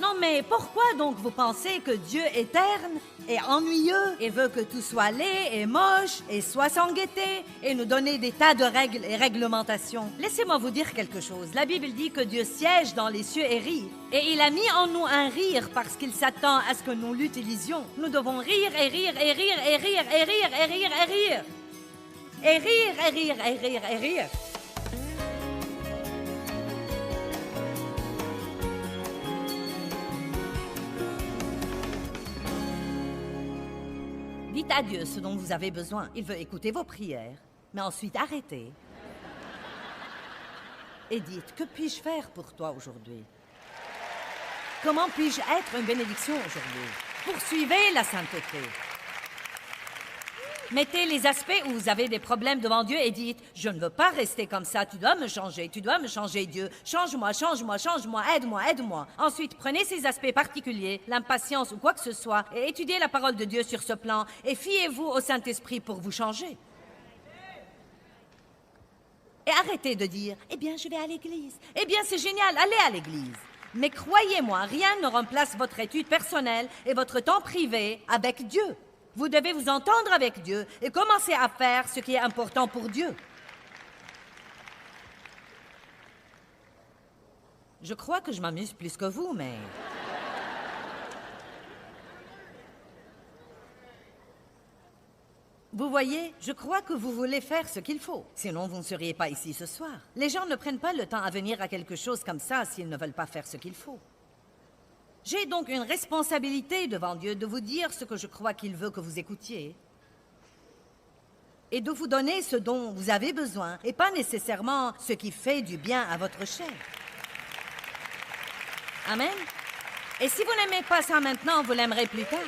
Non, mais pourquoi donc vous pensez que Dieu est terne et ennuyeux et veut que tout soit laid et moche et soit sans gaieté et nous donner des tas de règles et réglementations? Laissez-moi vous dire quelque chose. La Bible dit que Dieu siège dans les cieux et rit. Et il a mis en nous un rire parce qu'il s'attend à ce que nous l'utilisions. Nous devons rire et rire et rire et rire et rire et rire et rire. Et rire et rire et rire et rire. Dites à Dieu ce dont vous avez besoin. Il veut écouter vos prières. Mais ensuite, arrêtez. Et dites, que puis-je faire pour toi aujourd'hui? Comment puis-je être une bénédiction aujourd'hui? Poursuivez la sainteté. Mettez les aspects où vous avez des problèmes devant Dieu et dites, je ne veux pas rester comme ça, tu dois me changer, Dieu. Change-moi, change-moi, change-moi, aide-moi, aide-moi. Ensuite, prenez ces aspects particuliers, l'impatience ou quoi que ce soit, et étudiez la parole de Dieu sur ce plan, et fiez-vous au Saint-Esprit pour vous changer. Et arrêtez de dire, eh bien, je vais à l'église. Eh bien, c'est génial, allez à l'église. Mais croyez-moi, rien ne remplace votre étude personnelle et votre temps privé avec Dieu. Vous devez vous entendre avec Dieu et commencer à faire ce qui est important pour Dieu. Je crois que je m'amuse plus que vous, mais... Vous voyez, je crois que vous voulez faire ce qu'il faut. Sinon, vous ne seriez pas ici ce soir. Les gens ne prennent pas le temps à venir à quelque chose comme ça s'ils ne veulent pas faire ce qu'il faut. J'ai donc une responsabilité devant Dieu de vous dire ce que je crois qu'il veut que vous écoutiez et de vous donner ce dont vous avez besoin et pas nécessairement ce qui fait du bien à votre chair. Amen. Et si vous n'aimez pas ça maintenant, vous l'aimerez plus tard.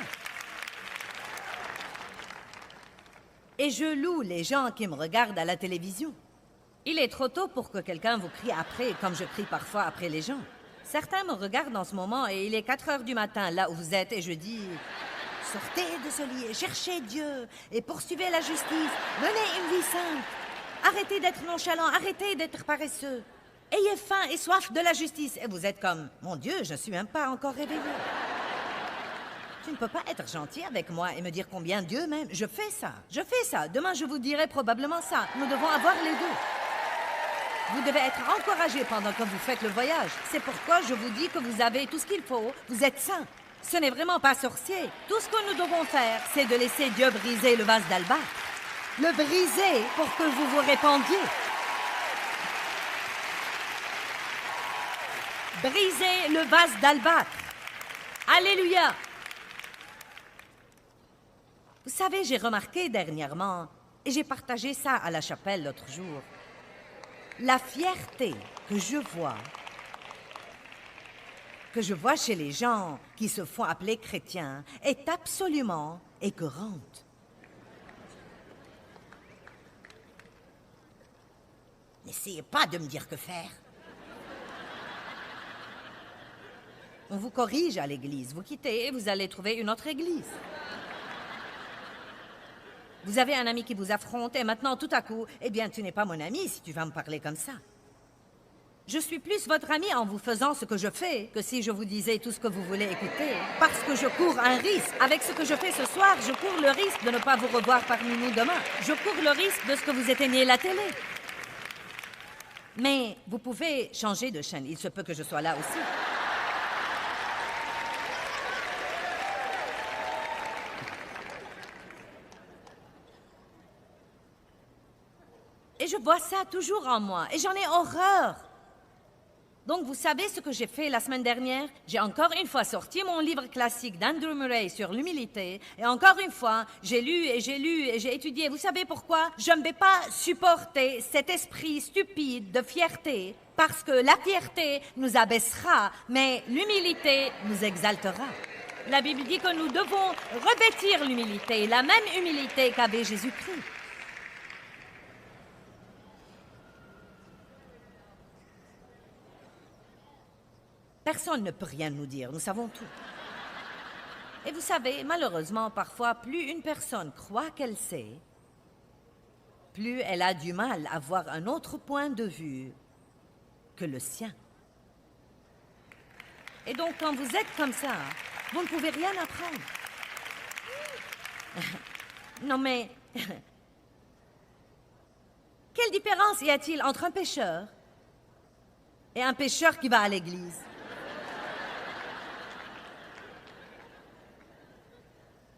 Et je loue les gens qui me regardent à la télévision. Il est trop tôt pour que quelqu'un vous crie après, comme je crie parfois après les gens. Certains me regardent en ce moment et il est 4 heures du matin là où vous êtes et je dis « Sortez de ce lit, cherchez Dieu et poursuivez la justice, menez une vie sainte. Arrêtez d'être nonchalant, arrêtez d'être paresseux. Ayez faim et soif de la justice. » Et vous êtes comme « Mon Dieu, je ne suis même pas encore réveillé. » Tu ne peux pas être gentil avec moi et me dire combien Dieu m'aime. Je fais ça. Demain, je vous dirai probablement ça. Nous devons avoir les deux. Vous devez être encouragé pendant que vous faites le voyage. C'est pourquoi je vous dis que vous avez tout ce qu'il faut. Vous êtes saint. Ce n'est vraiment pas sorcier. Tout ce que nous devons faire, c'est de laisser Dieu briser le vase d'albâtre. Le briser pour que vous vous répandiez. Briser le vase d'albâtre. Alléluia. Vous savez, j'ai remarqué dernièrement, et j'ai partagé ça à la chapelle l'autre jour, la fierté que je vois chez les gens qui se font appeler chrétiens est absolument écœurante. N'essayez pas de me dire que faire. On vous corrige à l'église, vous quittez et vous allez trouver une autre église. Vous avez un ami qui vous affronte et maintenant, tout à coup, eh bien, tu n'es pas mon ami si tu vas me parler comme ça. Je suis plus votre ami en vous faisant ce que je fais que si je vous disais tout ce que vous voulez écouter. Parce que je cours un risque. Avec ce que je fais ce soir, je cours le risque de ne pas vous revoir parmi nous demain. Je cours le risque de ce que vous éteignez la télé. Mais vous pouvez changer de chaîne. Il se peut que je sois là aussi. Et je vois ça toujours en moi, et j'en ai horreur. Donc, vous savez ce que j'ai fait la semaine dernière? J'ai encore une fois sorti mon livre classique d'Andrew Murray sur l'humilité, et encore une fois, j'ai lu et j'ai étudié. Vous savez pourquoi? Je ne vais pas supporter cet esprit stupide de fierté, parce que la fierté nous abaissera, mais l'humilité nous exaltera. La Bible dit que nous devons revêtir l'humilité, la même humilité qu'avait Jésus-Christ. Personne ne peut rien nous dire, nous savons tout. Et vous savez, malheureusement, parfois, plus une personne croit qu'elle sait, plus elle a du mal à voir un autre point de vue que le sien. Et donc, quand vous êtes comme ça, vous ne pouvez rien apprendre. Non, mais... Quelle différence y a-t-il entre un pécheur et un pécheur qui va à l'église?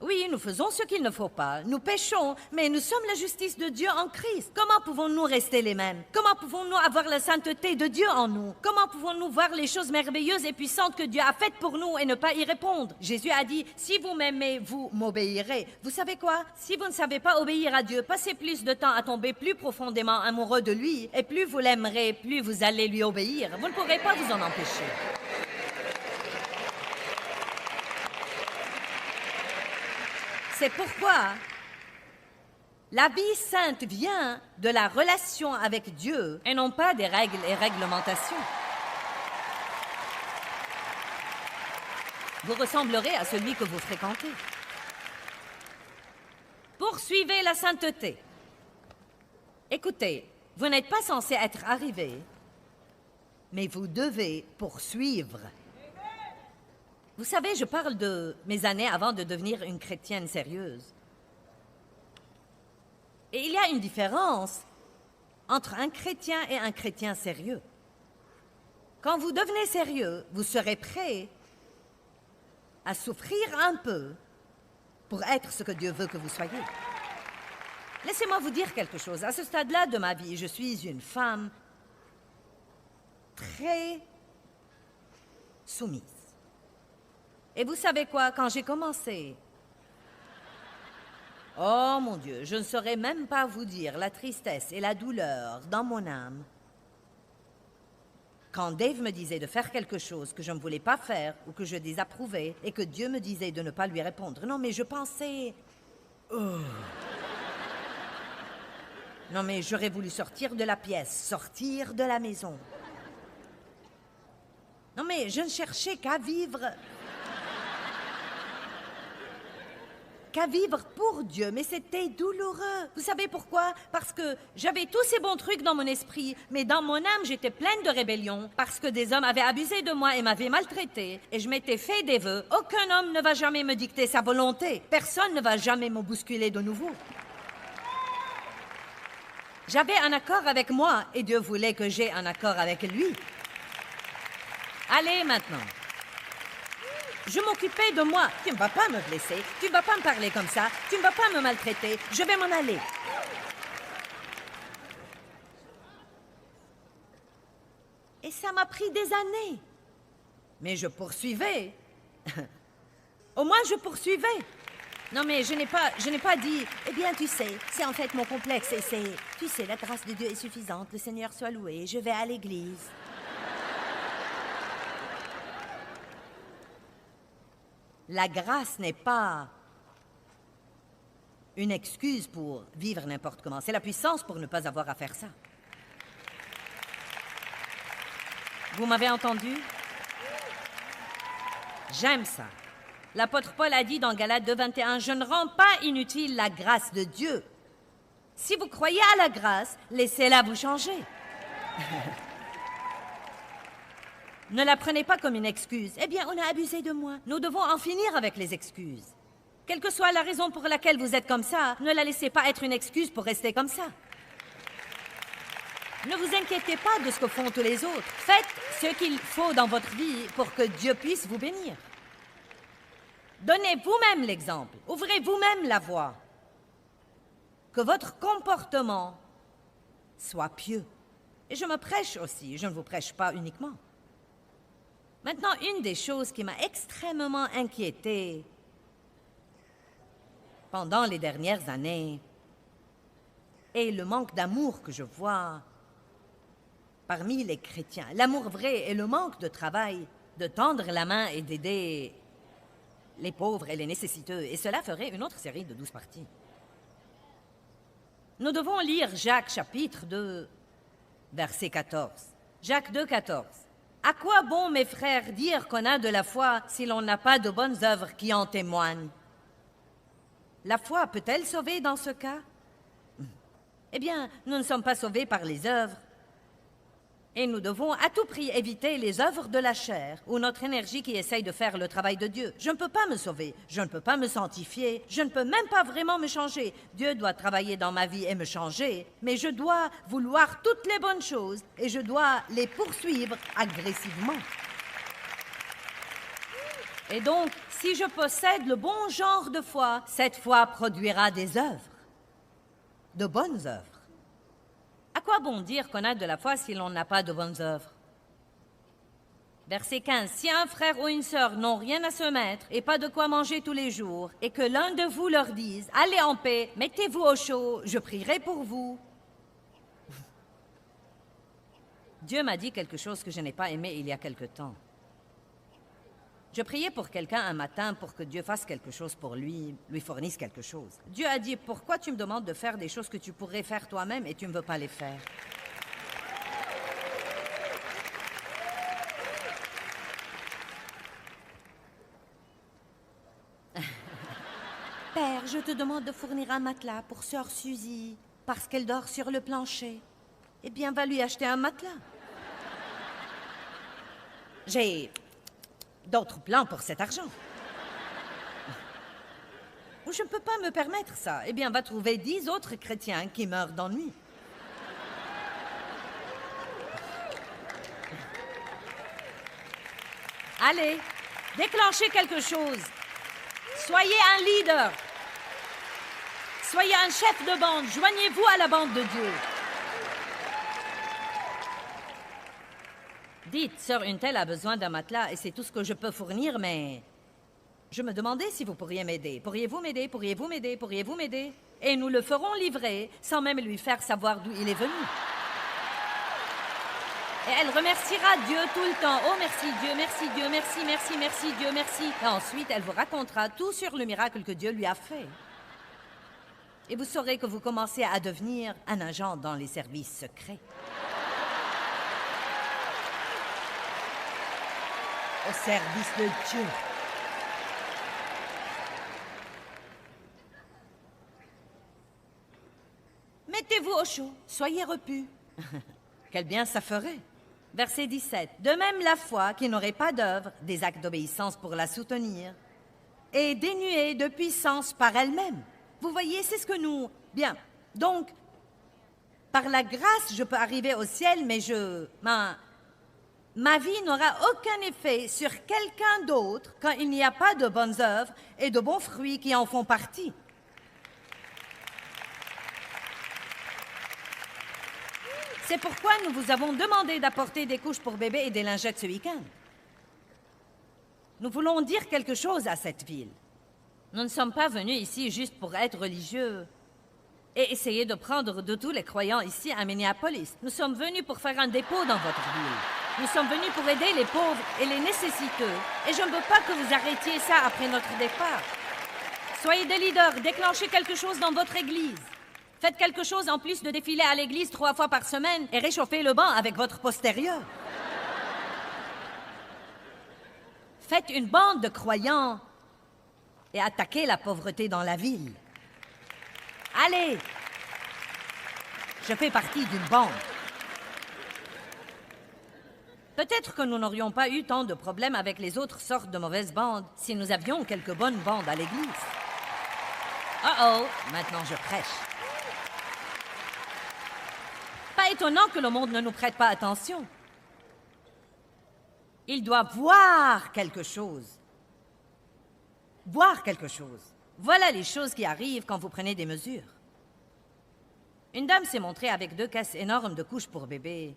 Oui, nous faisons ce qu'il ne faut pas. Nous péchons, mais nous sommes la justice de Dieu en Christ. Comment pouvons-nous rester les mêmes? Comment pouvons-nous avoir la sainteté de Dieu en nous? Comment pouvons-nous voir les choses merveilleuses et puissantes que Dieu a faites pour nous et ne pas y répondre? Jésus a dit, si vous m'aimez, vous m'obéirez. Vous savez quoi? Si vous ne savez pas obéir à Dieu, passez plus de temps à tomber plus profondément amoureux de lui, et plus vous l'aimerez, plus vous allez lui obéir. Vous ne pourrez pas vous en empêcher. C'est pourquoi la vie sainte vient de la relation avec Dieu et non pas des règles et réglementations. Vous ressemblerez à celui que vous fréquentez. Poursuivez la sainteté. Écoutez, vous n'êtes pas censé être arrivé, mais vous devez poursuivre. Vous savez, je parle de mes années avant de devenir une chrétienne sérieuse. Et il y a une différence entre un chrétien et un chrétien sérieux. Quand vous devenez sérieux, vous serez prêt à souffrir un peu pour être ce que Dieu veut que vous soyez. Laissez-moi vous dire quelque chose. À ce stade-là de ma vie, je suis une femme très soumise. Et vous savez quoi, quand j'ai commencé... Oh mon Dieu, je ne saurais même pas vous dire la tristesse et la douleur dans mon âme. Quand Dave me disait de faire quelque chose que je ne voulais pas faire ou que je désapprouvais et que Dieu me disait de ne pas lui répondre. Non, mais je pensais... Oh. Non, mais j'aurais voulu sortir de la pièce, sortir de la maison. Non, mais je ne cherchais qu'à vivre pour Dieu, mais c'était douloureux. Vous savez pourquoi? Parce que j'avais tous ces bons trucs dans mon esprit, mais dans mon âme, j'étais pleine de rébellion, parce que des hommes avaient abusé de moi et m'avaient maltraité, et je m'étais fait des vœux. Aucun homme ne va jamais me dicter sa volonté. Personne ne va jamais me bousculer de nouveau. J'avais un accord avec moi, et Dieu voulait que j'aie un accord avec lui. Allez, maintenant. Je m'occupais de moi. Tu ne vas pas me blesser, tu ne vas pas me parler comme ça, tu ne vas pas me maltraiter, je vais m'en aller. Et ça m'a pris des années. Mais je poursuivais. Au moins, je poursuivais. Non, mais je n'ai pas dit, eh bien, tu sais, c'est en fait mon complexe et c'est, tu sais, la grâce de Dieu est suffisante, le Seigneur soit loué, je vais à l'église. La grâce n'est pas une excuse pour vivre n'importe comment. C'est la puissance pour ne pas avoir à faire ça. Vous m'avez entendu? J'aime ça. L'apôtre Paul a dit dans Galates 2:21, « Je ne rends pas inutile la grâce de Dieu. Si vous croyez à la grâce, laissez-la vous changer. » Ne la prenez pas comme une excuse. Eh bien, on a abusé de moi. Nous devons en finir avec les excuses. Quelle que soit la raison pour laquelle vous êtes comme ça, ne la laissez pas être une excuse pour rester comme ça. Ne vous inquiétez pas de ce que font tous les autres. Faites ce qu'il faut dans votre vie pour que Dieu puisse vous bénir. Donnez vous-même l'exemple. Ouvrez vous-même la voie. Que votre comportement soit pieux. Et je me prêche aussi. Je ne vous prêche pas uniquement. Maintenant, une des choses qui m'a extrêmement inquiétée pendant les dernières années est le manque d'amour que je vois parmi les chrétiens. L'amour vrai et le manque de travail, de tendre la main et d'aider les pauvres et les nécessiteux. Et cela ferait une autre série de 12 parties. Nous devons lire Jacques chapitre 2, verset 14. Jacques 2, 14. À quoi bon, mes frères, dire qu'on a de la foi si l'on n'a pas de bonnes œuvres qui en témoignent? La foi peut-elle sauver dans ce cas? Eh bien, nous ne sommes pas sauvés par les œuvres, Et nous devons à tout prix éviter les œuvres de la chair ou notre énergie qui essaye de faire le travail de Dieu. Je ne peux pas me sauver, je ne peux pas me sanctifier, je ne peux même pas vraiment me changer. Dieu doit travailler dans ma vie et me changer, mais je dois vouloir toutes les bonnes choses et je dois les poursuivre agressivement. Et donc, si je possède le bon genre de foi, cette foi produira des œuvres, de bonnes œuvres. À quoi bon dire qu'on a de la foi si l'on n'a pas de bonnes œuvres? Verset 15. Si un frère ou une sœur n'ont rien à se mettre et pas de quoi manger tous les jours, et que l'un de vous leur dise « Allez en paix, mettez-vous au chaud, je prierai pour vous. » Dieu m'a dit quelque chose que je n'ai pas aimé il y a quelque temps. Je priais pour quelqu'un un matin pour que Dieu fasse quelque chose pour lui fournisse quelque chose. Dieu a dit, pourquoi tu me demandes de faire des choses que tu pourrais faire toi-même et tu ne veux pas les faire? Père, je te demande de fournir un matelas pour sœur Suzy, parce qu'elle dort sur le plancher. Eh bien, va lui acheter un matelas. J'ai d'autres plans pour cet argent. Je ne peux pas me permettre ça. Eh bien, va trouver 10 autres chrétiens qui meurent d'ennui. Allez, déclenchez quelque chose. Soyez un leader. Soyez un chef de bande. Joignez-vous à la bande de Dieu. Dites, sœur Untel a besoin d'un matelas et c'est tout ce que je peux fournir, mais... Je me demandais si vous pourriez m'aider. Pourriez-vous m'aider? Pourriez-vous m'aider? Pourriez-vous m'aider? Et nous le ferons livrer sans même lui faire savoir d'où il est venu. Et elle remerciera Dieu tout le temps. Oh, merci Dieu, merci Dieu, merci, merci, merci Dieu, merci. Et ensuite, elle vous racontera tout sur le miracle que Dieu lui a fait. Et vous saurez que vous commencez à devenir un agent dans les services secrets. Au service de Dieu. Mettez-vous au chaud, soyez repus. Quel bien ça ferait. Verset 17. De même la foi qui n'aurait pas d'œuvre, des actes d'obéissance pour la soutenir, est dénuée de puissance par elle-même. Vous voyez, c'est ce que nous... Bien, donc, par la grâce, je peux arriver au ciel, mais ma vie n'aura aucun effet sur quelqu'un d'autre quand il n'y a pas de bonnes œuvres et de bons fruits qui en font partie. C'est pourquoi nous vous avons demandé d'apporter des couches pour bébé et des lingettes ce week-end. Nous voulons dire quelque chose à cette ville. Nous ne sommes pas venus ici juste pour être religieux et essayer de prendre de tous les croyants ici à Minneapolis. Nous sommes venus pour faire un dépôt dans votre ville. Nous sommes venus pour aider les pauvres et les nécessiteux. Et je ne veux pas que vous arrêtiez ça après notre départ. Soyez des leaders, déclenchez quelque chose dans votre église. Faites quelque chose en plus de défiler à l'église 3 fois par semaine et réchauffez le banc avec votre postérieur. Faites une bande de croyants et attaquez la pauvreté dans la ville. Allez! Je fais partie d'une bande. Peut-être que nous n'aurions pas eu tant de problèmes avec les autres sortes de mauvaises bandes si nous avions quelques bonnes bandes à l'église. Oh, maintenant je prêche. Pas étonnant que le monde ne nous prête pas attention. Il doit voir quelque chose. Voir quelque chose. Voilà les choses qui arrivent quand vous prenez des mesures. Une dame s'est montrée avec 2 caisses énormes de couches pour bébé.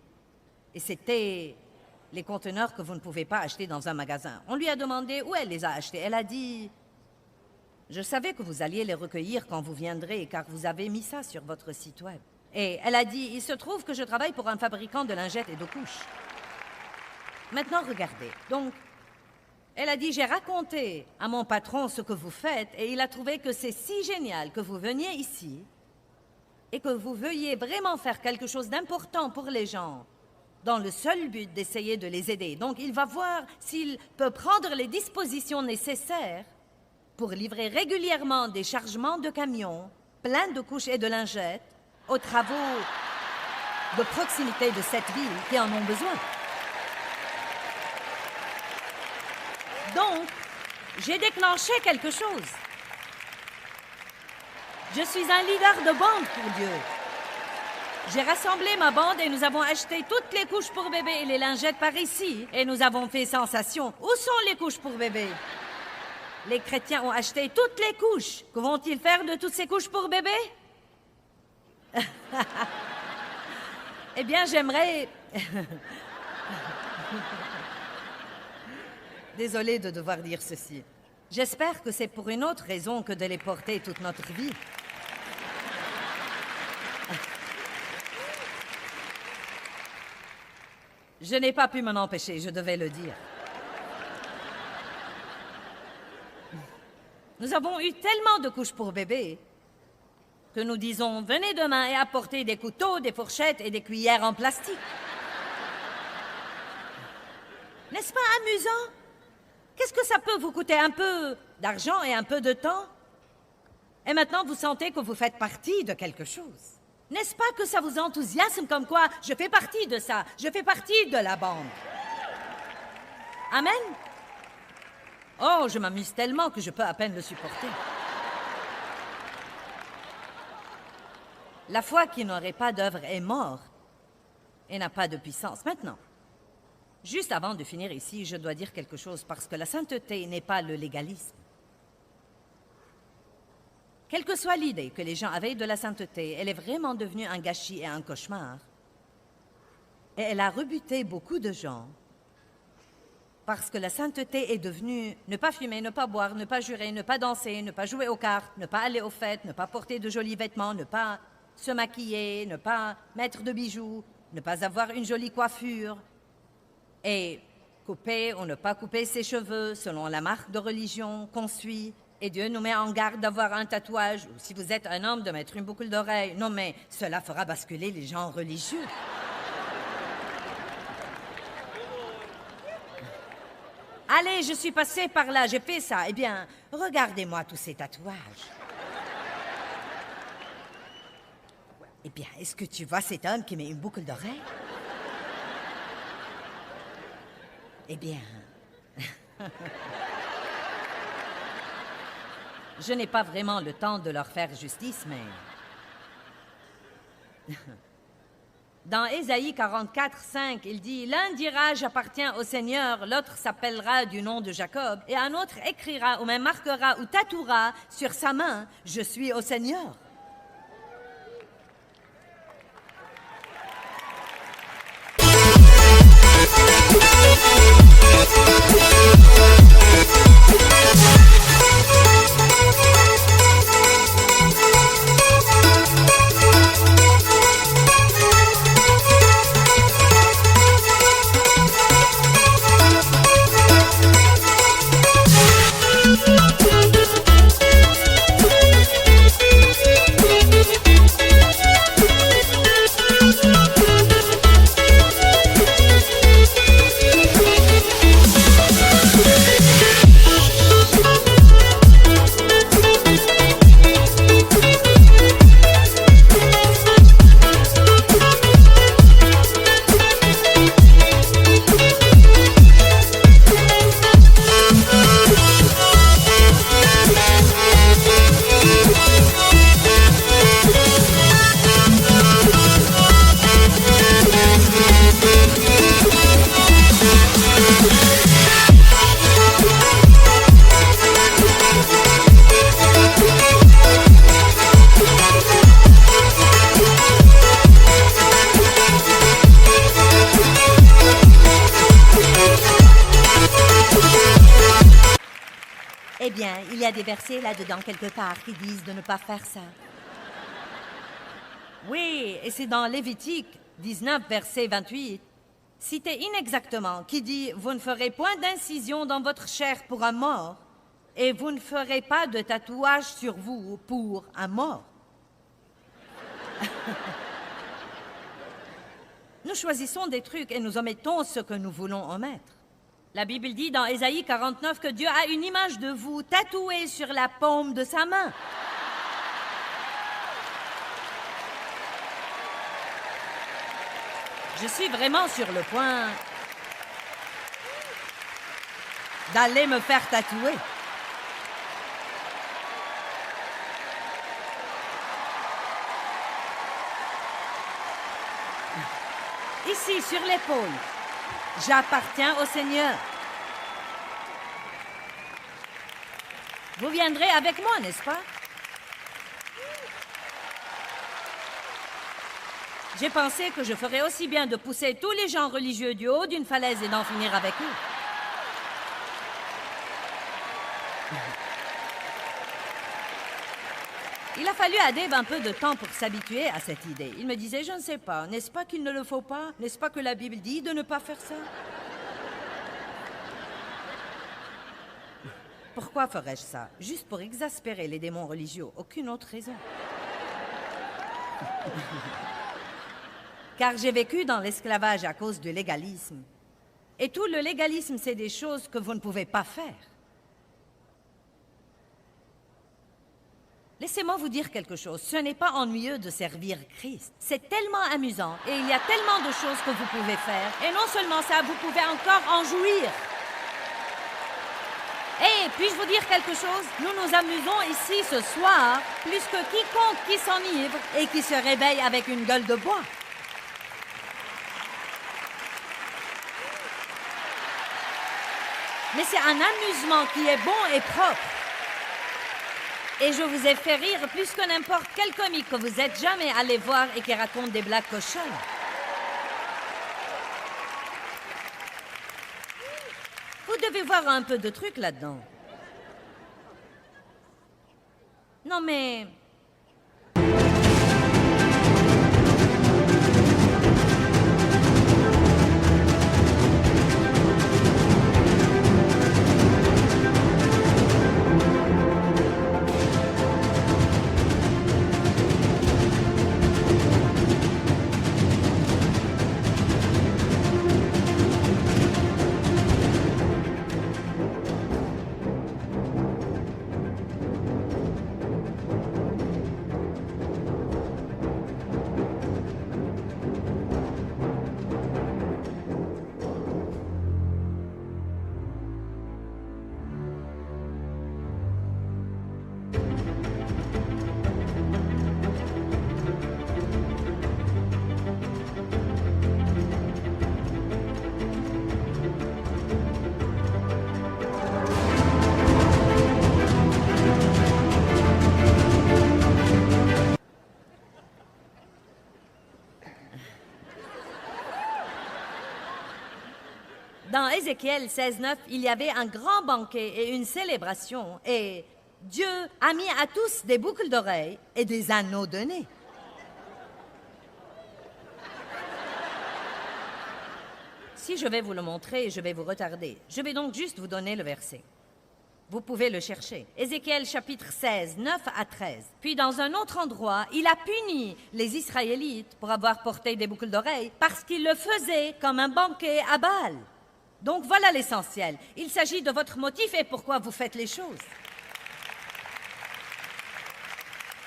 Et c'était les conteneurs que vous ne pouvez pas acheter dans un magasin. On lui a demandé où elle les a achetés. Elle a dit... Je savais que vous alliez les recueillir quand vous viendrez, car vous avez mis ça sur votre site web. Et elle a dit, il se trouve que je travaille pour un fabricant de lingettes et de couches. Maintenant, regardez. Donc, elle a dit, j'ai raconté à mon patron ce que vous faites, et il a trouvé que c'est si génial que vous veniez ici et que vous veuillez vraiment faire quelque chose d'important pour les gens, dans le seul but d'essayer de les aider. Donc, il va voir s'il peut prendre les dispositions nécessaires pour livrer régulièrement des chargements de camions pleins de couches et de lingettes aux travaux de proximité de cette ville qui en ont besoin. Donc, j'ai déclenché quelque chose. Je suis un leader de bande pour Dieu. J'ai rassemblé ma bande et nous avons acheté toutes les couches pour bébé et les lingettes par ici. Et nous avons fait sensation. Où sont les couches pour bébé? Les chrétiens ont acheté toutes les couches. Que vont-ils faire de toutes ces couches pour bébé? Eh bien, j'aimerais... Désolée de devoir dire ceci. J'espère que c'est pour une autre raison que de les porter toute notre vie. Je n'ai pas pu m'en empêcher, je devais le dire. Nous avons eu tellement de couches pour bébé que nous disons « Venez demain et apportez des couteaux, des fourchettes et des cuillères en plastique. » N'est-ce pas amusant? Qu'est-ce que ça peut vous coûter? Un peu d'argent et un peu de temps? Et maintenant, vous sentez que vous faites partie de quelque chose. N'est-ce pas que ça vous enthousiasme comme quoi je fais partie de ça, je fais partie de la bande? Amen? Oh, je m'amuse tellement que je peux à peine le supporter. La foi qui n'aurait pas d'œuvre est morte et n'a pas de puissance. Maintenant, juste avant de finir ici, je dois dire quelque chose parce que la sainteté n'est pas le légalisme. Quelle que soit l'idée que les gens avaient de la sainteté, elle est vraiment devenue un gâchis et un cauchemar. Et elle a rebuté beaucoup de gens parce que la sainteté est devenue ne pas fumer, ne pas boire, ne pas jurer, ne pas danser, ne pas jouer aux cartes, ne pas aller aux fêtes, ne pas porter de jolis vêtements, ne pas se maquiller, ne pas mettre de bijoux, ne pas avoir une jolie coiffure et couper ou ne pas couper ses cheveux selon la marque de religion qu'on suit. Et Dieu nous met en garde d'avoir un tatouage, ou si vous êtes un homme, de mettre une boucle d'oreille. Non, mais cela fera basculer les gens religieux. Allez, je suis passée par là, j'ai fait ça. Eh bien, regardez-moi tous ces tatouages. Eh bien, est-ce que tu vois cet homme qui met une boucle d'oreille? Eh bien... Je n'ai pas vraiment le temps de leur faire justice, mais... Dans Ésaïe 44, 5, il dit « L'un dira, j'appartiens au Seigneur, l'autre s'appellera du nom de Jacob, et un autre écrira ou même marquera ou tatouera sur sa main, je suis au Seigneur. » Eh bien, il y a des versets là-dedans quelque part qui disent de ne pas faire ça. Oui, et c'est dans Lévitique 19, verset 28, cité inexactement, qui dit « Vous ne ferez point d'incision dans votre chair pour un mort, et vous ne ferez pas de tatouage sur vous pour un mort. » Nous choisissons des trucs et nous omettons ce que nous voulons omettre. La Bible dit dans Ésaïe 49 que Dieu a une image de vous tatouée sur la paume de sa main. Je suis vraiment sur le point d'aller me faire tatouer. Ici, sur l'épaule. J'appartiens au Seigneur. Vous viendrez avec moi, n'est-ce pas? J'ai pensé que je ferais aussi bien de pousser tous les gens religieux du haut d'une falaise et d'en finir avec eux. Il a fallu à Dave un peu de temps pour s'habituer à cette idée. Il me disait, je ne sais pas, n'est-ce pas qu'il ne le faut pas? N'est-ce pas que la Bible dit de ne pas faire ça? Pourquoi ferais-je ça? Juste pour exaspérer les démons religieux, aucune autre raison. Car j'ai vécu dans l'esclavage à cause du légalisme. Et tout le légalisme, c'est des choses que vous ne pouvez pas faire. Laissez-moi vous dire quelque chose. Ce n'est pas ennuyeux de servir Christ. C'est tellement amusant et il y a tellement de choses que vous pouvez faire. Et non seulement ça, vous pouvez encore en jouir. Et puis-je vous dire quelque chose? Nous nous amusons ici ce soir plus que quiconque qui s'enivre et qui se réveille avec une gueule de bois. Mais c'est un amusement qui est bon et propre. Et je vous ai fait rire plus que n'importe quel comique que vous n'êtes jamais allé voir et qui raconte des blagues cochonnes. Vous devez voir un peu de trucs là-dedans. Non mais... Dans Ézéchiel 16:9, il y avait un grand banquet et une célébration, et Dieu a mis à tous des boucles d'oreilles et des anneaux de nez. Si je vais vous le montrer, je vais vous retarder. Je vais donc juste vous donner le verset. Vous pouvez le chercher. Ézéchiel chapitre 16, 9 à 13. Puis dans un autre endroit, il a puni les Israélites pour avoir porté des boucles d'oreilles parce qu'ils le faisaient comme un banquet à Baal. Donc voilà l'essentiel. Il s'agit de votre motif et pourquoi vous faites les choses.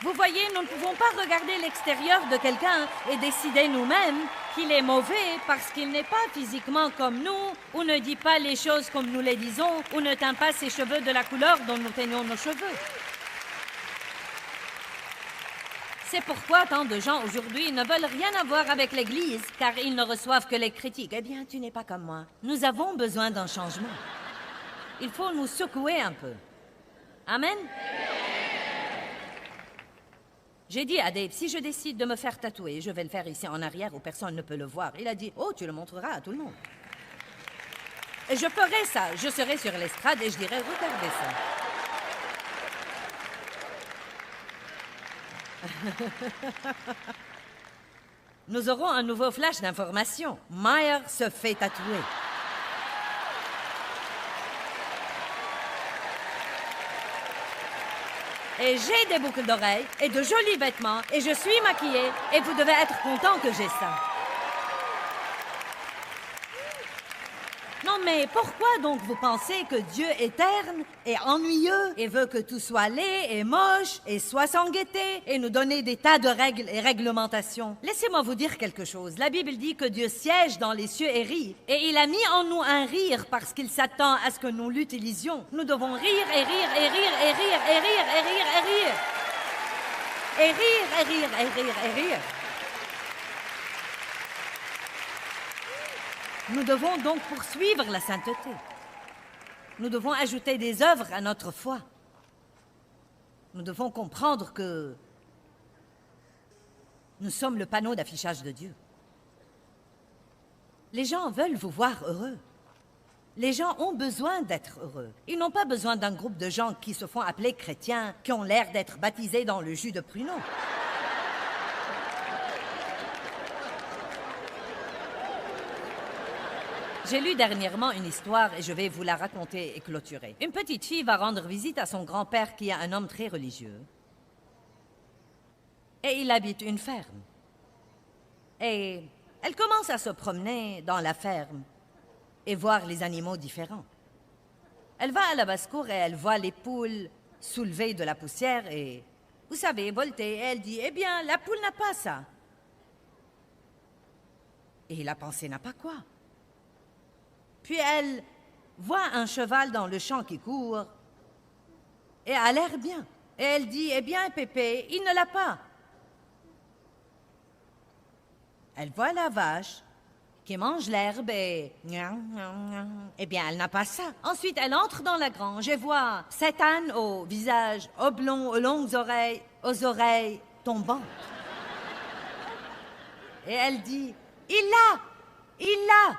Vous voyez, nous ne pouvons pas regarder l'extérieur de quelqu'un et décider nous-mêmes qu'il est mauvais parce qu'il n'est pas physiquement comme nous, ou ne dit pas les choses comme nous les disons, ou ne teint pas ses cheveux de la couleur dont nous teignons nos cheveux. C'est pourquoi tant de gens aujourd'hui ne veulent rien avoir avec l'Église, car ils ne reçoivent que les critiques. Eh bien, tu n'es pas comme moi. Nous avons besoin d'un changement. Il faut nous secouer un peu. Amen? J'ai dit à Dave, si je décide de me faire tatouer, je vais le faire ici en arrière où personne ne peut le voir. Il a dit, oh, tu le montreras à tout le monde. Et je ferai ça. Je serai sur l'estrade et je dirai, regardez ça. Nous aurons un nouveau flash d'information. Meyer se fait tatouer. Et j'ai des boucles d'oreilles et de jolis vêtements et je suis maquillée et vous devez être content que j'ai ça. Non, mais pourquoi donc vous pensez que Dieu est terne et ennuyeux et veut que tout soit laid et moche et soit sans gaieté et nous donner des tas de règles et réglementations? Laissez-moi vous dire quelque chose. La Bible dit que Dieu siège dans les cieux et rit. Et il a mis en nous un rire parce qu'il s'attend à ce que nous l'utilisions. Nous devons rire et rire et rire et rire et rire et rire et rire. Et rire et rire et rire et rire. Nous devons donc poursuivre la sainteté. Nous devons ajouter des œuvres à notre foi. Nous devons comprendre que nous sommes le panneau d'affichage de Dieu. Les gens veulent vous voir heureux. Les gens ont besoin d'être heureux. Ils n'ont pas besoin d'un groupe de gens qui se font appeler chrétiens, qui ont l'air d'être baptisés dans le jus de pruneau. J'ai lu dernièrement une histoire et je vais vous la raconter et clôturer. Une petite fille va rendre visite à son grand-père qui est un homme très religieux. Et il habite une ferme. Et elle commence à se promener dans la ferme et voir les animaux différents. Elle va à la basse-cour et elle voit les poules soulever de la poussière et, vous savez, volter. Et elle dit, eh bien, la poule n'a pas ça. Et la pensée n'a pas quoi. Puis elle voit un cheval dans le champ qui court et a l'air bien. Et elle dit, eh bien, Pépé, il ne l'a pas. Elle voit la vache qui mange l'herbe et... Eh bien, elle n'a pas ça. Ensuite, elle entre dans la grange et voit cet âne au visage oblong, aux longues oreilles, aux oreilles tombantes. Et elle dit, il l'a! Il l'a!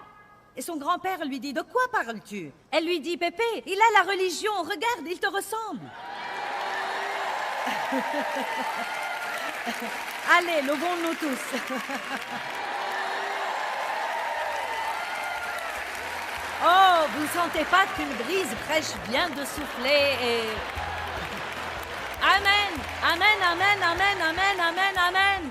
Et son grand-père lui dit, de quoi parles-tu? Elle lui dit, Pépé, il a la religion, regarde, il te ressemble. Allez, levons-nous tous. Oh, vous ne sentez pas qu'une brise fraîche vient de souffler et... Amen, amen, amen, amen, amen, amen, amen.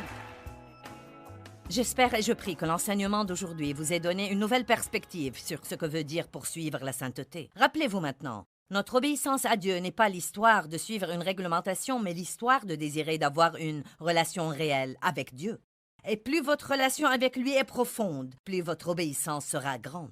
J'espère et je prie que l'enseignement d'aujourd'hui vous ait donné une nouvelle perspective sur ce que veut dire poursuivre la sainteté. Rappelez-vous maintenant, notre obéissance à Dieu n'est pas l'histoire de suivre une réglementation, mais l'histoire de désirer d'avoir une relation réelle avec Dieu. Et plus votre relation avec lui est profonde, plus votre obéissance sera grande.